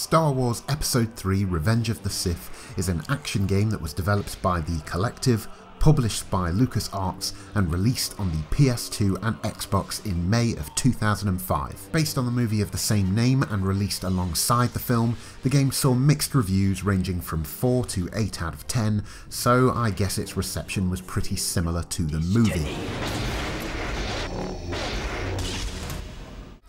Star Wars Episode 3 Revenge of the Sith is an action game that was developed by The Collective, published by LucasArts and released on the PS2 and Xbox in May of 2005. Based on the movie of the same name and released alongside the film, the game saw mixed reviews ranging from 4 to 8 out of 10, so I guess its reception was pretty similar to the movie.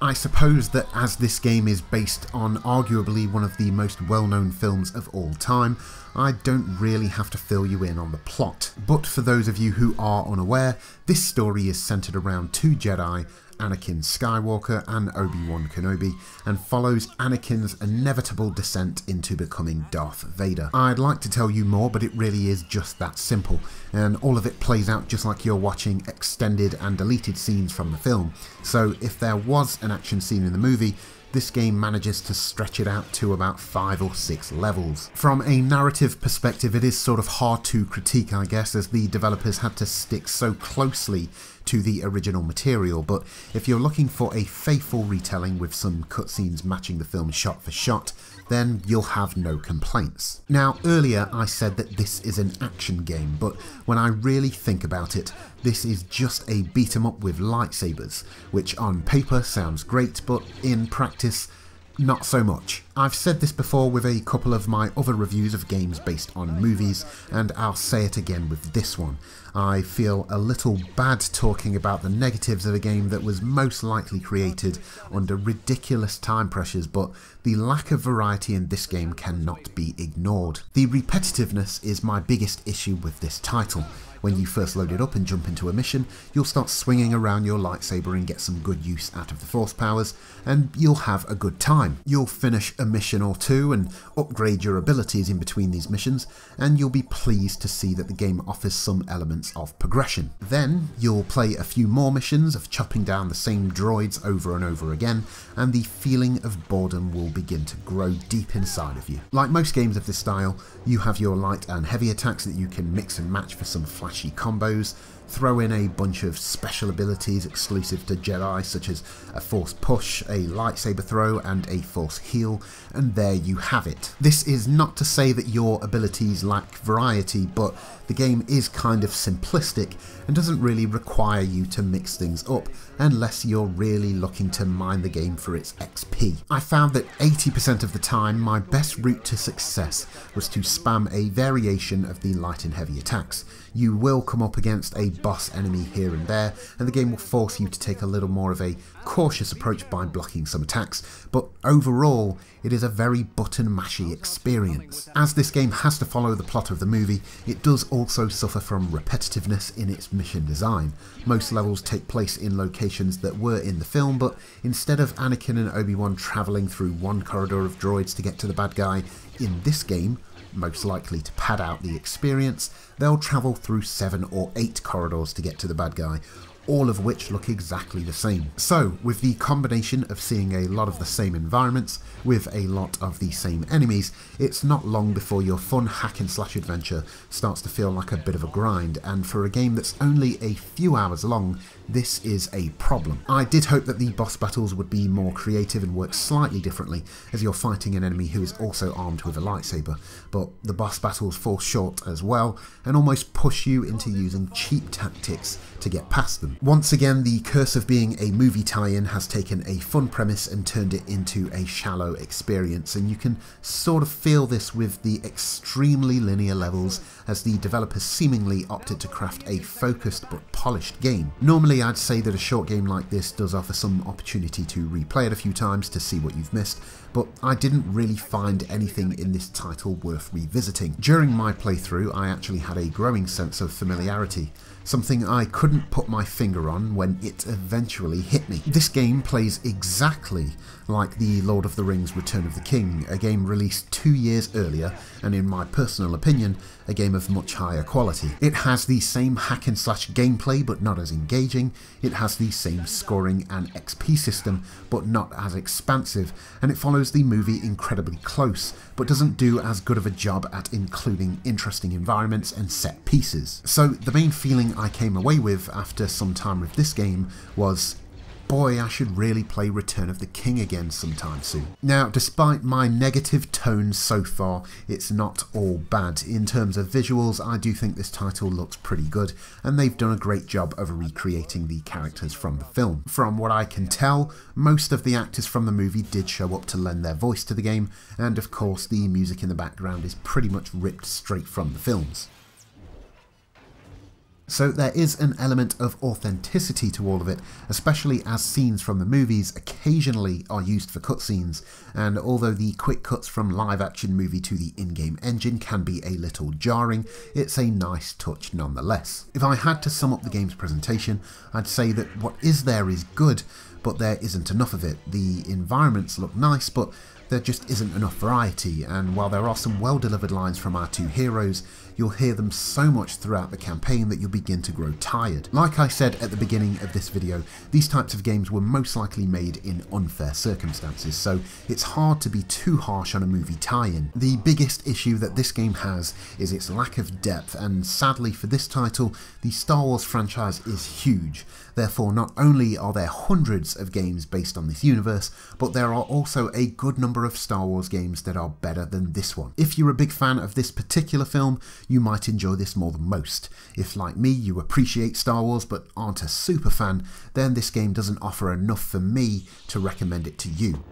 I suppose that as this game is based on arguably one of the most well-known films of all time, I don't really have to fill you in on the plot. But for those of you who are unaware, this story is centered around two Jedi, Anakin Skywalker and Obi-Wan Kenobi, and follows Anakin's inevitable descent into becoming Darth Vader. I'd like to tell you more, but it really is just that simple, and all of it plays out just like you're watching extended and deleted scenes from the film. So if there was an action scene in the movie, this game manages to stretch it out to about 5 or 6 levels. From a narrative perspective, it is sort of hard to critique, I guess, as the developers had to stick so closely to the original material, but if you're looking for a faithful retelling with some cutscenes matching the film shot for shot, then you'll have no complaints. Now, earlier I said that this is an action game, but when I really think about it, this is just a beat 'em up with lightsabers, which on paper sounds great, but in practice, not so much. I've said this before with a couple of my other reviews of games based on movies, and I'll say it again with this one. I feel a little bad talking about the negatives of a game that was most likely created under ridiculous time pressures, but the lack of variety in this game cannot be ignored. The repetitiveness is my biggest issue with this title. When you first load it up and jump into a mission, you'll start swinging around your lightsaber and get some good use out of the force powers, and you'll have a good time. You'll finish a mission or two and upgrade your abilities in between these missions, and you'll be pleased to see that the game offers some elements of progression. Then you'll play a few more missions of chopping down the same droids over and over again, and the feeling of boredom will begin to grow deep inside of you. Like most games of this style, you have your light and heavy attacks that you can mix and match for some flashy combos, throw in a bunch of special abilities exclusive to Jedi such as a force push, a lightsaber throw and a force heal, and there you have it. This is not to say that your abilities lack variety, but the game is kind of simplistic and doesn't really require you to mix things up unless you're really looking to mine the game for its XP. I found that 80% of the time my best route to success was to spam a variation of the light and heavy attacks. You will come up against a boss enemy here and there, and the game will force you to take a little more of a cautious approach by blocking some attacks, but overall it is a very button mashy experience. As this game has to follow the plot of the movie, it does also suffer from repetitiveness in its mission design. Most levels take place in locations that were in the film, but instead of Anakin and Obi-Wan travelling through one corridor of droids to get to the bad guy, in this game, most likely to pad out the experience, they'll travel through 7 or 8 corridors to get to the bad guy, all of which look exactly the same. So, with the combination of seeing a lot of the same environments, with a lot of the same enemies, it's not long before your fun hack and slash adventure starts to feel like a bit of a grind, and for a game that's only a few hours long, this is a problem. I did hope that the boss battles would be more creative and work slightly differently, as you're fighting an enemy who is also armed with a lightsaber, but the boss battles fall short as well, and almost push you into using cheap tactics to get past them. Once again, the curse of being a movie tie-in has taken a fun premise and turned it into a shallow experience, and you can sort of feel this with the extremely linear levels, as the developers seemingly opted to craft a focused but polished game. Normally I'd say that a short game like this does offer some opportunity to replay it a few times to see what you've missed, but I didn't really find anything in this title worth revisiting. During my playthrough, I actually had a growing sense of familiarity, something I couldn't put my finger on when it eventually hit me. This game plays exactly like The Lord of the Rings Return of the King, a game released 2 years earlier, and in my personal opinion, a game of much higher quality. It has the same hack and slash gameplay but not as engaging, it has the same scoring and XP system but not as expansive, and it follows the movie incredibly close, but doesn't do as good of a job at including interesting environments and set pieces. So the main feeling I came away with after some time with this game was, boy, I should really play Return of the King again sometime soon. Now, despite my negative tone so far, it's not all bad. In terms of visuals, I do think this title looks pretty good, and they've done a great job of recreating the characters from the film. From what I can tell, most of the actors from the movie did show up to lend their voice to the game, and of course the music in the background is pretty much ripped straight from the films. So there is an element of authenticity to all of it, especially as scenes from the movies occasionally are used for cutscenes, and although the quick cuts from live action movie to the in-game engine can be a little jarring, it's a nice touch nonetheless. If I had to sum up the game's presentation, I'd say that what is there is good, but there isn't enough of it. The environments look nice, but there just isn't enough variety, and while there are some well-delivered lines from our two heroes, you'll hear them so much throughout the campaign that you'll begin to grow tired. Like I said at the beginning of this video, these types of games were most likely made in unfair circumstances, so it's hard to be too harsh on a movie tie-in. The biggest issue that this game has is its lack of depth, and sadly for this title, the Star Wars franchise is huge. Therefore, not only are there hundreds of games based on this universe, but there are also a good number of Star Wars games that are better than this one. If you're a big fan of this particular film, you might enjoy this more than most. If, like me, you appreciate Star Wars but aren't a super fan, then this game doesn't offer enough for me to recommend it to you.